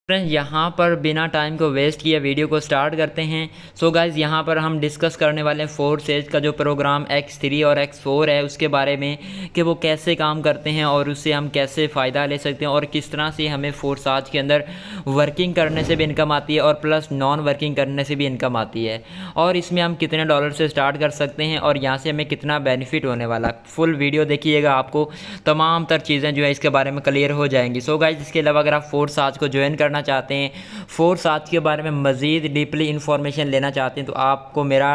Friends यहाँ पर बिना टाइम को वेस्ट किए वीडियो को स्टार्ट करते हैं। सो गाइज़ यहाँ पर हम डिस्कस करने वाले हैं फोर्स एज का जो प्रोग्राम X3 और X4 है उसके बारे में कि वो कैसे काम करते हैं और उससे हम कैसे फ़ायदा ले सकते हैं और किस तरह से हमें फोर्स आज के अंदर वर्किंग करने से भी इनकम आती है और प्लस नॉन वर्किंग करने से भी इनकम आती है और इसमें हम कितने डॉलर से स्टार्ट कर सकते हैं और यहाँ से हमें कितना बेनिफिट होने वाला। फुल वीडियो देखिएगा, आपको तमाम तर चीज़ें जो है इसके बारे में क्लियर हो जाएंगी। सो गाइज़ इसके अलावा अगर आप फोर्स आज को ज्वाइन करना चाहते हैं, फोर्स आज के बारे में मज़ीद डीपली इन्फॉर्मेशन लेना चाहते हैं तो आपको मेरा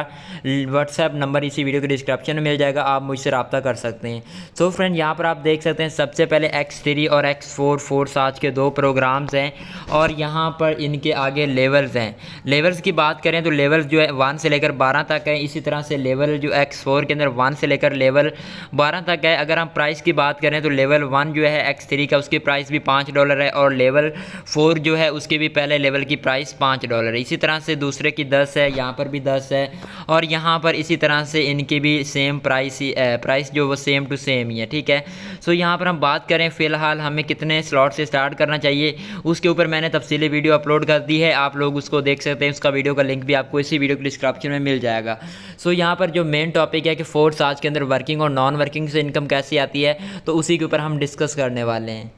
व्हाट्सएप नंबर इसी वीडियो के डिस्क्रिप्शन में मिल जाएगा, आप मुझसे रब्ता कर सकते हैं। सो फ्रेंड यहाँ पर आप देख सकते हैं सबसे पहले X3 और X4 फोर्स आज के दो प्रोग्राम्स हैं और यहाँ पर इनके आगे लेवल्स हैं। लेवल्स की बात करें तो लेवल जो है 1 से लेकर 12 तक है। इसी तरह से लेवल जो X4 के अंदर 1 से लेकर लेवल 12 तक है। अगर हम प्राइस की बात करें तो लेवल 1 जो है X3 का उसकी प्राइस भी $5 है और लेवल 4 जो है उसकी भी पहले लेवल की प्राइस $5 है। इसी तरह से दूसरे की 10 है, यहाँ पर भी 10 है और यहाँ पर इसी तरह से इनकी भी सेम प्राइस ही प्राइस जो वो सेम टू सेम ही है। ठीक है, सो यहाँ पर हम बात करें फ़िलहाल हमें कितने स्लॉट से स्टार्ट करना चाहिए उसके ऊपर मैंने तफसीली वीडियो अपलोड कर दी है, आप लोग उसको देख सकते हैं। उसका वीडियो का लिंक भी आपको इसी वीडियो के डिस्क्रिप्शन में मिल जाएगा। सो यहाँ पर जो मेन टॉपिक है कि फोर्स आज के अंदर वर्किंग और नॉन वर्किंग से इनकम कैसी आती है तो उसी के ऊपर हम डिस्कस करने वाले हैं।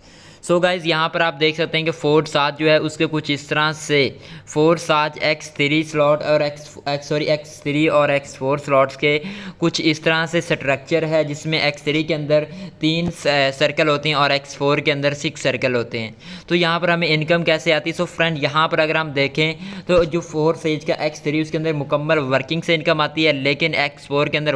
सो गाइज़ यहाँ पर आप देख सकते हैं कि फोर्स आज जो है उसके कुछ इस तरह से फोर्स आज X3 स्लॉट और X3 और X4 स्लॉट्स के कुछ इस तरह से स्ट्रक्चर है जिसमें X3 के अंदर 3 सर्कल होते हैं और X4 के अंदर 6 सर्कल होते हैं। तो यहाँ पर हमें इनकम कैसे आती है? सो फ्रेंड यहाँ पर अगर हम देखें तो जो फोर्स एज का X3 उसके अंदर मुकम्मल वर्किंग से इनकम आती है, लेकिन X4 के अंदर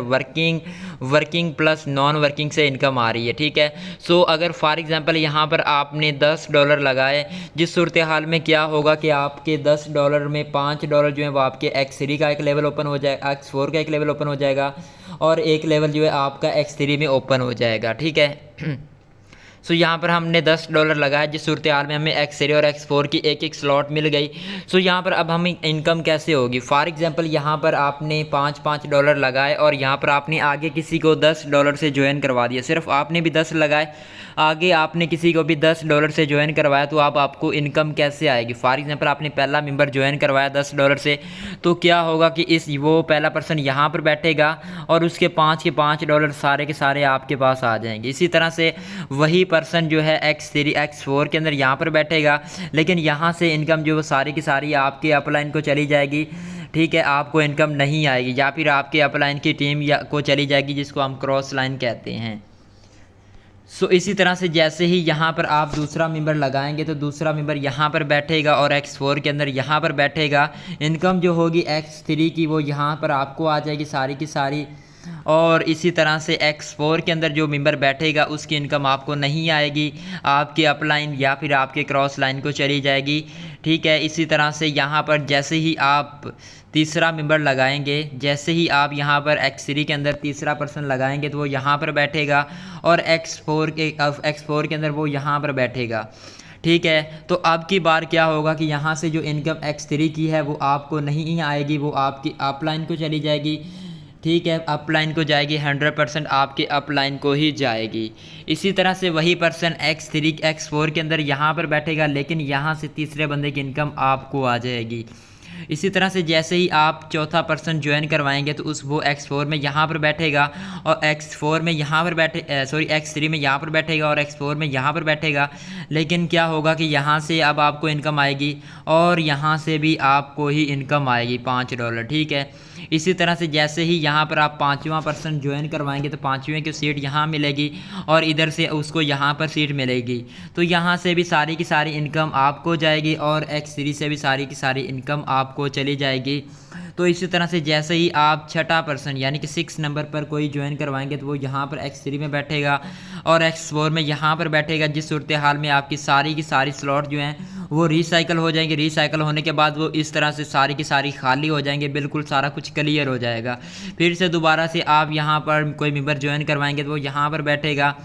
वर्किंग प्लस नॉन वर्किंग से इनकम आ रही है। ठीक है, सो अगर फॉर एग्जांपल यहाँ पर आपने $10 लगाए, जिस सूरत हाल में क्या होगा कि आपके $10 में $5 जो है वो आपके X3 का एक लेवल ओपन हो जाएगा, X4 का एक लेवल ओपन हो जाएगा और एक लेवल जो है आपका X3 में ओपन हो जाएगा। ठीक है, सो यहाँ पर हमने $10 लगाया, जिस सूरत हाल में हमें X3 और X4 की एक एक स्लॉट मिल गई। सो यहाँ पर अब हमें इनकम कैसे होगी? फॉर एग्जांपल यहाँ पर आपने $5 लगाए और यहाँ पर आपने आगे किसी को $10 से ज्वाइन करवा दिया, सिर्फ आपने भी 10 लगाए, आगे आपने किसी को भी $10 से ज्वाइन करवाया तो आपको इनकम कैसे आएगी? फॉर एग्जांपल आपने पहला मेंबर ज्वाइन करवाया $10 से, तो क्या होगा कि वो पहला पर्सन यहाँ पर बैठेगा और उसके $5 सारे के सारे आपके पास आ जाएंगे। इसी तरह से वही पर्सन जो है X3 X4 के अंदर यहाँ पर बैठेगा, लेकिन यहाँ से इनकम जो वो सारी की सारी आपके अपलाइन को चली जाएगी। ठीक है, आपको इनकम नहीं आएगी या फिर आपके अपलाइन की टीम को चली जाएगी, जिसको हम क्रॉस लाइन कहते हैं। सो इसी तरह से जैसे ही यहाँ पर आप दूसरा मेंबर लगाएंगे तो दूसरा मेंबर यहाँ पर बैठेगा और X4 के अंदर यहाँ पर बैठेगा। इनकम जो होगी X3 की वो यहाँ पर आपको आ जाएगी सारी की सारी, और इसी तरह से X4 के अंदर जो मेंबर बैठेगा उसकी इनकम आपको नहीं आएगी, आपके अपलाइन या फिर आपके क्रॉस लाइन को चली जाएगी। ठीक है, इसी तरह से यहाँ पर जैसे ही आप तीसरा मेंबर लगाएंगे, जैसे ही आप यहाँ पर X3 के अंदर तीसरा पर्सन लगाएंगे तो वो यहाँ पर बैठेगा और X4 के अंदर वो यहाँ पर बैठेगा। ठीक है, तो अब की बार क्या होगा कि यहाँ से जो इनकम X3 की है वो आपको नहीं आएगी, वो आपकी अपलाइन को चली जाएगी। ठीक है, अपलाइन को जाएगी, 100% आपके अपलाइन को ही जाएगी। इसी तरह से वही पर्सन X3 X4 के अंदर यहाँ पर बैठेगा, लेकिन यहाँ से तीसरे बंदे की इनकम आपको आ जाएगी। इसी तरह से जैसे ही आप चौथा पर्सन ज्वाइन करवाएंगे तो वो X4 में यहाँ पर बैठेगा और X4 में यहाँ पर X3 में यहाँ पर बैठेगा और X4 में यहाँ पर बैठेगा। लेकिन क्या होगा कि यहाँ से अब आपको इनकम आएगी और यहाँ से भी आपको ही इनकम आएगी $5। ठीक है, इसी तरह से जैसे ही यहाँ पर आप पाँचवा पर्सन ज्वाइन करवाएंगे तो पाँचवें की सीट यहाँ मिलेगी और इधर से उसको यहाँ पर सीट मिलेगी, तो यहाँ से भी सारी की सारी इनकम आपको जाएगी और X3 से भी सारी की सारी इनकम आपको चली जाएगी। तो इसी तरह से जैसे ही आप छठा पर्सन यानी कि 6 नंबर पर कोई ज्वाइन करवाएंगे तो वो यहाँ पर X3 में बैठेगा और X4 में यहाँ पर बैठेगा, जिस सूरत हाल में आपकी सारी की सारी स्लॉट जो हैं वो रिसाइकल हो जाएंगे। रिसाइकल होने के बाद वो इस तरह से सारी की सारी खाली हो जाएंगे, बिल्कुल सारा कुछ क्लियर हो जाएगा। फिर से दोबारा से आप यहाँ पर कोई मेंबर ज्वाइन करवाएंगे तो वो यहाँ पर बैठेगा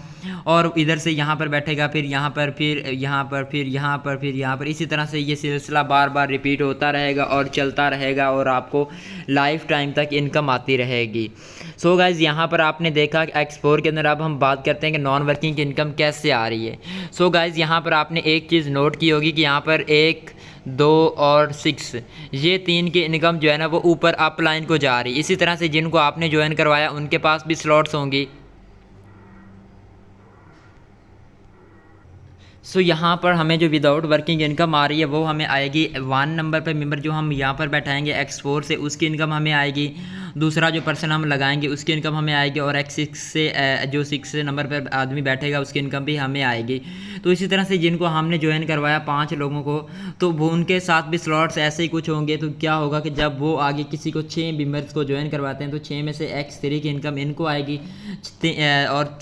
और इधर से यहाँ पर बैठेगा, फिर यहाँ पर, फिर यहाँ पर, फिर यहाँ पर, फिर यहाँ पर। इसी तरह से ये सिलसिला बार बार रिपीट होता रहेगा और चलता रहेगा और आपको आपको लाइफ टाइम तक इनकम आती रहेगी। सो गाइज़ यहाँ पर आपने देखा कि X4 के अंदर अब हम बात करते हैं कि नॉन वर्किंग इनकम कैसे आ रही है। सो गाइज़ यहाँ पर आपने एक चीज़ नोट की होगी कि यहाँ पर 1, 2 और 6 ये 3 की इनकम जो है ना वो ऊपर अप लाइन को जा रही है। इसी तरह से जिनको आपने ज्वाइन करवाया उनके पास भी स्लॉट्स होंगी। सो यहाँ पर हमें जो विदाउट वर्किंग इनकम आ रही है वो हमें आएगी 1 नंबर पर मेंबर जो हम यहाँ पर बैठाएंगे X4 से उसकी इनकम हमें आएगी। दूसरा जो पर्सन हम लगाएंगे उसकी इनकम हमें आएगी और X6 से जो 6 नंबर पर आदमी बैठेगा उसकी इनकम भी हमें आएगी। तो इसी तरह से जिनको हमने ज्वाइन करवाया 5 लोगों को तो वो उनके साथ भी स्लॉट्स ऐसे ही कुछ होंगे। तो क्या होगा कि जब वो आगे किसी को 6 मेंबर्स को ज्वाइन करवाते हैं तो 6 में से X3 की इनकम इनको आएगी और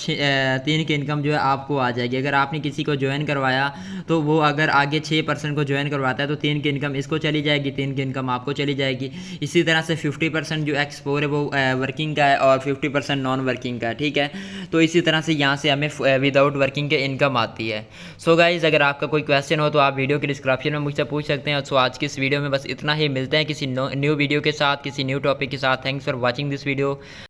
3 की इनकम जो है आपको आ जाएगी। अगर आपने किसी को ज्वाइन करवाया तो वो अगर आगे 6% को ज्वाइन करवाता है तो 3 की इनकम इसको चली जाएगी, 3 की इनकम आपको चली जाएगी। इसी तरह से 50% जो X4 है वो वर्किंग का है और 50% नॉन वर्किंग का है, ठीक है। तो इसी तरह से यहाँ से हमें विदाउट वर्किंग के इनकम आती है। सो गाइज़ अगर आपका कोई क्वेश्चन हो तो आप वीडियो के डिस्क्रिप्शन में मुझसे पूछ सकते हैं। सो आज की इस वीडियो में बस इतना ही, मिलते हैं किसी न्यू वीडियो के साथ, किसी न्यू टॉपिक के साथ। Thanks for watching this video.